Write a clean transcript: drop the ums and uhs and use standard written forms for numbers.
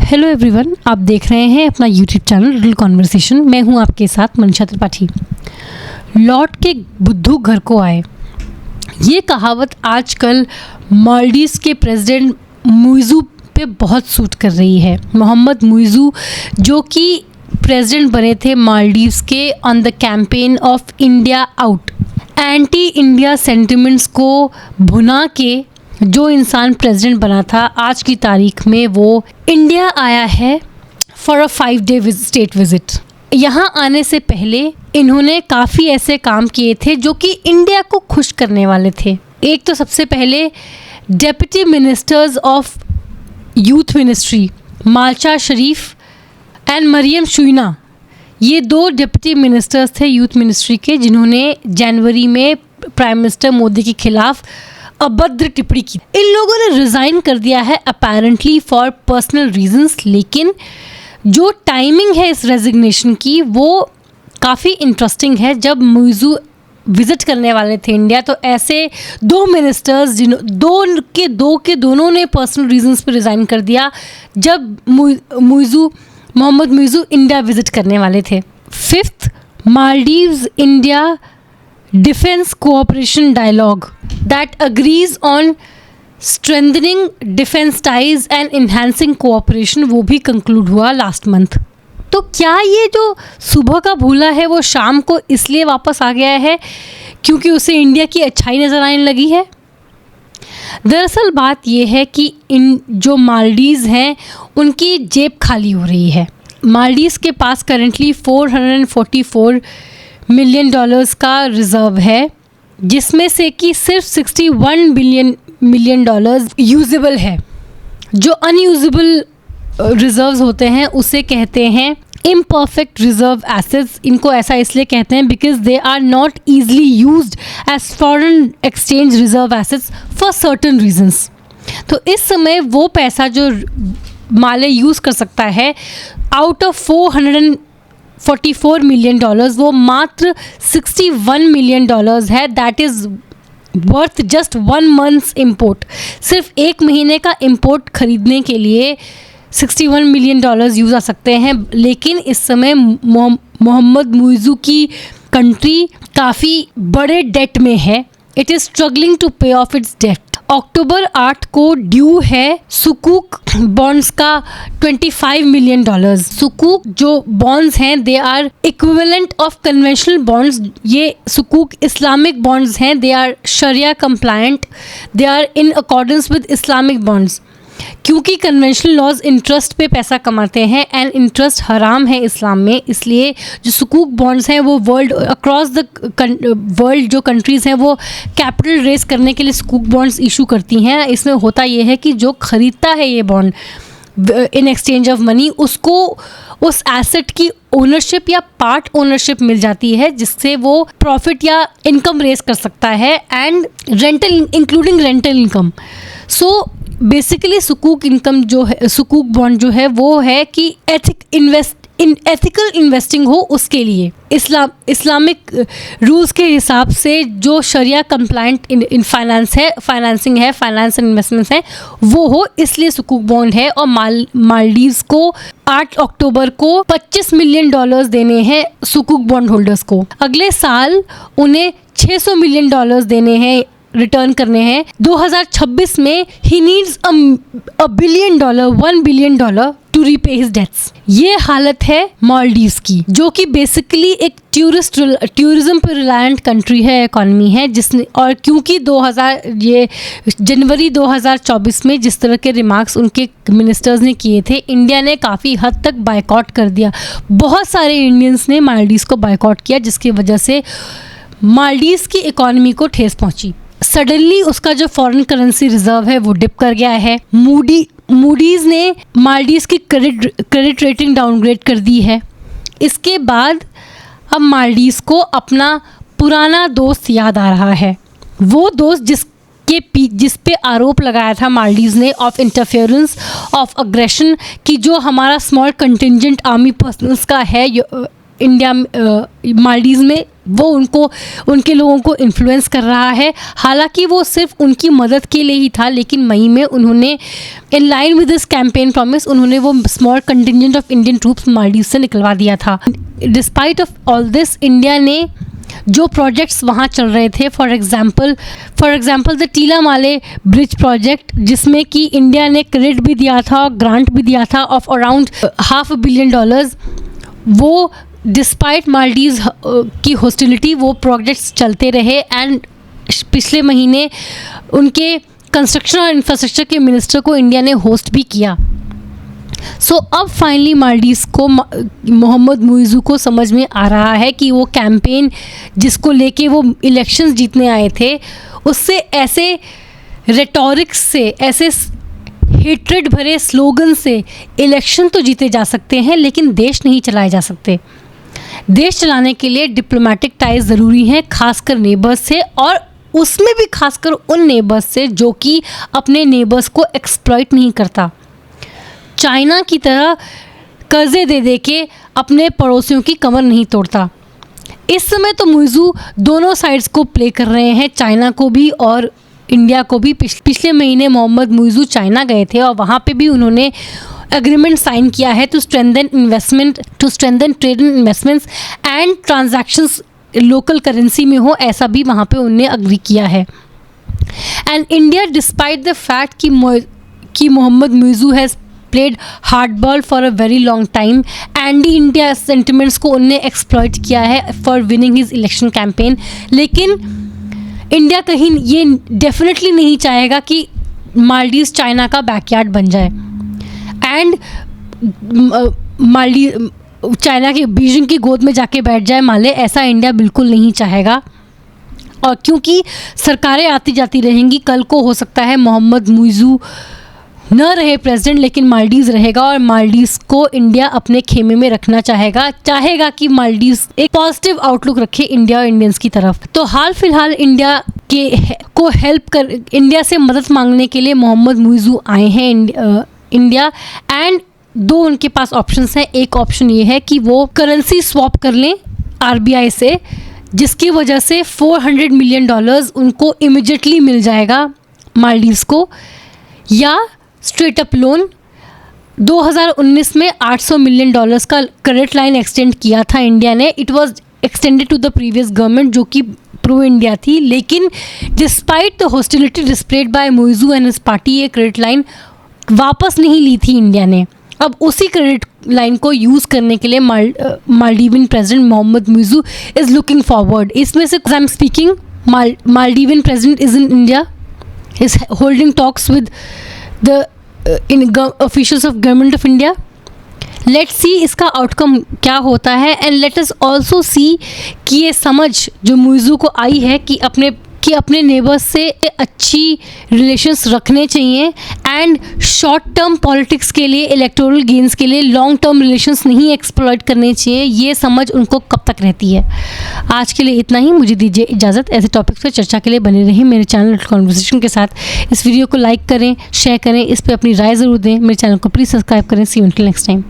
Hello everyone, आप देख रहे हैं अपना यूट्यूब चैनल लिटिल कॉन्वर्सेशन। मैं हूं आपके साथ मनीषा त्रिपाठी। लौट के बुद्धू घर को आए, ये कहावत आजकल मालदीव्स के प्रेसिडेंट मुइज़ू पे बहुत सूट कर रही है। मोहम्मद मुइज़ू जो कि प्रेसिडेंट बने थे मालदीव्स के on the campaign of India out, anti India sentiments को भुना के जो इंसान प्रेसिडेंट बना था, आज की तारीख में वो इंडिया आया है for a 5 day state visit. यहाँ आने से पहले इन्होंने काफ़ी ऐसे काम किए थे जो कि इंडिया को खुश करने वाले थे। एक तो सबसे पहले deputy ministers of youth ministry Malsha Shareef and Mariyam Shiuna, ये 2 डिप्टी मिनिस्टर्स थे यूथ मिनिस्ट्री के, जिन्होंने जनवरी में प्राइम मिनिस्टर मोदी के खिलाफ अभद्र टिप्पणी की। इन लोगों ने रिज़ाइन कर दिया है अपेरेंटली फॉर पर्सनल रीजंस, लेकिन जो टाइमिंग है इस रेजिग्नेशन की वो काफ़ी इंटरेस्टिंग है। जब मुइज़ू विज़िट करने वाले थे इंडिया, तो ऐसे 2 मिनिस्टर्स दोनों ने पर्सनल रीजंस पे रिज़ाइन कर दिया जब मोहम्मद मुइज़ू इंडिया विज़िट करने वाले थे। 5th Maldives India defence cooperation dialogue that agrees on strengthening defense ties and enhancing cooperation, वो भी कंक्लूड हुआ लास्ट मंथ। तो क्या ये जो सुबह का भूला है वो शाम को इसलिए वापस आ गया है क्योंकि उसे इंडिया की अच्छाई नज़र आने लगी है? दरअसल बात ये है कि इन जो मालदीव्स हैं उनकी जेब खाली हो रही है। मालदीव्स के पास करेंटली $444 मिलियन का रिज़र्व है, जिसमें से कि सिर्फ $61 मिलियन यूजेबल है। जो अनयूजेबल रिजर्व्स होते हैं उसे कहते हैं इम्परफेक्ट रिजर्व एसेट्स। इनको ऐसा इसलिए कहते हैं because they are not easily used as foreign exchange reserve assets for certain reasons. तो इस समय वो पैसा जो माले यूज़ कर सकता है, आउट ऑफ $444 मिलियन, वो मात्र $61 मिलियन है। That is worth just 1 months import. सिर्फ 1 महीने का इम्पोर्ट खरीदने के लिए $61 मिलियन यूज़ आ सकते हैं। लेकिन इस समय मोहम्मद मुइज़ू की कंट्री काफ़ी बड़े डेट में है। इट इज़ स्ट्रगलिंग टू पे ऑफ इट्स डेट। अक्टूबर 8 को ड्यू है सुकूक बॉन्ड्स का $25 मिलियन। सुकूक जो बॉन्ड्स हैं they are equivalent of conventional bonds. ये सुकूक इस्लामिक बॉन्ड्स हैं, दे आर शरिया compliant, they are in accordance with Islamic bonds. क्योंकि कन्वेंशनल लॉज इंटरेस्ट पे पैसा कमाते हैं एंड इंटरेस्ट हराम है इस्लाम में, इसलिए जो सुकूक बॉन्ड्स हैं वो वर्ल्ड अक्रॉस द वर्ल्ड जो कंट्रीज़ हैं वो कैपिटल रेस करने के लिए सुकूक बॉन्ड्स इशू करती हैं। इसमें होता ये है कि जो ख़रीदता है ये bond in exchange of money, उसको उस एसेट की ओनरशिप या पार्ट ओनरशिप मिल जाती है, जिससे वो प्रॉफिट या इनकम रेस कर सकता है and rental including rental income. So basically सुकूक इनकम जो है, सुकूक बॉन्ड जो है वो है कि एथिकल इन्वेस्टिंग हो उसके लिए इस्लामिक रूल्स के हिसाब से जो शरिया कंप्लायंट इन फाइनेंसिंग है, फाइनेंस एंड इन्वेस्टमेंट्स हैं वो हो, इसलिए सुकूक बॉन्ड है। और मालदीव्स को 8 अक्टूबर को $25 मिलियन देने हैं सुकूक बॉन्ड होल्डर्स को। अगले साल उन्हें $600 मिलियन देने हैं, रिटर्न करने हैं। 2026 में ही needs $1 billion to repay his debts. ये हालत है मालदीव्स की, जो कि बेसिकली एक टूरिज्म पर रिलायंट कंट्री है, इकॉनमी है, जिसने और क्योंकि जनवरी 2024 में जिस तरह के रिमार्क्स उनके मिनिस्टर्स ने किए थे, इंडिया ने काफ़ी हद तक बायकॉट कर दिया। बहुत सारे इंडियंस ने मालदीव्स को बायकॉट किया, जिसकी वजह से मालदीव्स की इकॉनमी को ठेस पहुंची। सडनली उसका जो फॉरेन करेंसी रिजर्व है वो डिप कर गया है। मूडीज़ ने मालदीव्स की क्रेडिट रेटिंग डाउनग्रेड कर दी है। इसके बाद अब मालदीव्स को अपना पुराना दोस्त याद आ रहा है, वो दोस्त जिस पे आरोप लगाया था मालदीव्स ने ऑफ इंटरफेरेंस ऑफ अग्रेशन, कि जो हमारा स्मॉल कंटिजेंट आर्मी पर्सनल्स का है इंडिया मालदीव में वो उनके लोगों को इन्फ्लुएंस कर रहा है। हालांकि वो सिर्फ उनकी मदद के लिए ही था, लेकिन मई में उन्होंने in line with this campaign promise उन्होंने वो small contingent of Indian troops Maldives से निकलवा दिया था। Despite of all this, India ने जो प्रोजेक्ट्स वहाँ चल रहे थे, for example the Thilamale bridge project, जिसमें कि इंडिया ने क्रेडिट भी दिया था और ग्रांट भी दिया था ऑफ अराउंड $500 million, वो डिस्पाइट मालदीव की हॉस्टिलिटी वो प्रोजेक्ट्स चलते रहे। एंड पिछले महीने उनके कंस्ट्रक्शन और इंफ्रास्ट्रक्चर के मिनिस्टर को इंडिया ने होस्ट भी किया। सो अब फाइनली मालदीव को मोहम्मद मुइज़ू को समझ में आ रहा है कि वो कैंपेन जिसको लेके वो इलेक्शंस जीतने आए थे, उससे ऐसे रेटोरिक्स से, ऐसे हेट्रेड भरे स्लोगन से इलेक्शन तो जीते जा सकते हैं, लेकिन देश नहीं चलाए जा सकते। देश चलाने के लिए डिप्लोमेटिक टाइज ज़रूरी हैं, खासकर नेबर्स से, और उसमें भी खासकर उन नेबर्स से जो कि अपने नेबर्स को एक्सप्लॉइट नहीं करता, चाइना की तरह कर्जे दे दे के अपने पड़ोसियों की कमर नहीं तोड़ता। इस समय तो मुइज़ू दोनों साइड्स को प्ले कर रहे हैं, चाइना को भी और इंडिया को भी। पिछले महीने मोहम्मद मुइज़ू चाइना गए थे और वहाँ पे भी उन्होंने एग्रीमेंट साइन किया है to strengthen trade and investments and transactions local currency में हो, ऐसा भी वहाँ पे उन्होंने अग्री किया है। And India, despite the fact कि Mohamed Muizzu has played hardball for a very long time, anti India sentiments को उनने एक्सप्लॉइट किया है for winning his election campaign, लेकिन इंडिया कहीं ये डेफिनेटली नहीं चाहेगा कि मालदीव चाइना का बैकयार्ड बन जाए एंड मालदीव चाइना के बीजिंग की गोद में जाके बैठ जाए माले, ऐसा इंडिया बिल्कुल नहीं चाहेगा। और क्योंकि सरकारें आती जाती रहेंगी, कल को हो सकता है मोहम्मद मुइज़ू न रहे प्रेसिडेंट, लेकिन मालदीव रहेगा और मालदीव को इंडिया अपने खेमे में रखना चाहेगा कि मालदीव एक पॉजिटिव आउटलुक रखे इंडिया और इंडियंस की तरफ। तो हाल फिलहाल इंडिया से मदद मांगने के लिए मोहम्मद मुइज़ू आए हैं इंडिया, एंड दो उनके पास ऑप्शंस हैं। एक ऑप्शन ये है कि वो करेंसी स्वैप कर लें RBI से, जिसकी वजह से $400 million उनको इमिजिएटली मिल जाएगा मालदीव को, या स्ट्रेट अप लोन। 2019 में $800 million का क्रेडिट लाइन एक्सटेंड किया था इंडिया ने। It was extended to the previous government जो कि प्रो इंडिया थी, लेकिन despite the hostility displayed by Muizzu and his party, ये क्रेडिट लाइन वापस नहीं ली थी इंडिया ने। अब उसी क्रेडिट लाइन को यूज़ करने के लिए Maldivian president Mohamed Muizzu is looking forward. इसमें से I am speaking, Maldivian president is in India, is holding talks with the officials of government of India. Let's see इसका आउटकम क्या होता है, and let us also see कि ये समझ जो मुइज़ू को आई है कि अपने नेबर्स से अच्छी रिलेशंस रखने चाहिए, एंड शॉर्ट टर्म पॉलिटिक्स के लिए, इलेक्टोरल गेन्स के लिए लॉन्ग टर्म रिलेशंस नहीं एक्सप्लॉइट करने चाहिए, ये समझ उनको कब तक रहती है। आज के लिए इतना ही, मुझे दीजिए इजाज़त। ऐसे टॉपिक्स पर चर्चा के लिए बने रहें मेरे चैनल कॉन्वर्सेशन के साथ। इस वीडियो को लाइक करें, शेयर करें, इस पर अपनी राय ज़रूर दें। मेरे चैनल को प्लीज़ सब्सक्राइब करें। सी यू अंटिल नेक्स्ट टाइम।